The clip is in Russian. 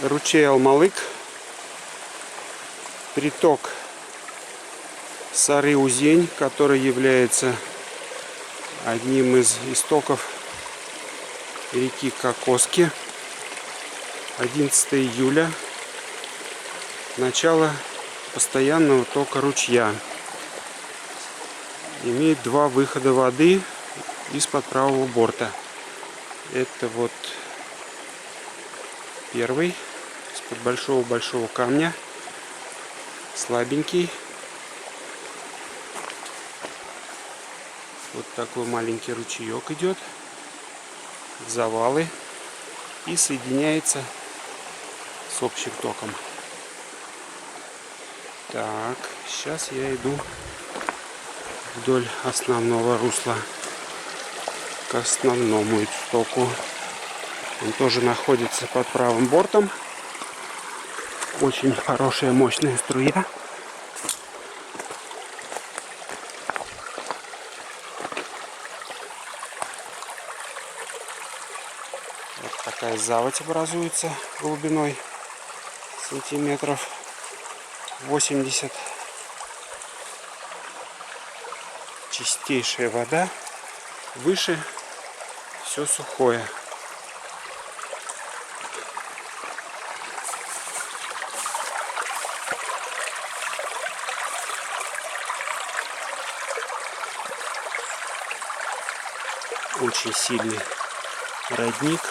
ручей Алмалык, приток Сары-Узень, который является одним из истоков реки Кокоски. 11 июля. Начало постоянного тока ручья. Имеет два выхода воды из-под правого борта. Это вот первый, из-под большого камня, слабенький. Вот такой маленький ручеек идет, завалы, и соединяется с общим током. Так, сейчас я иду вдоль основного русла к основному истоку. Он тоже находится под правым бортом. Очень хорошая, мощная струя. Вот такая заводь образуется глубиной сантиметров 80. Чистейшая вода. Выше все сухое. Очень сильный родник.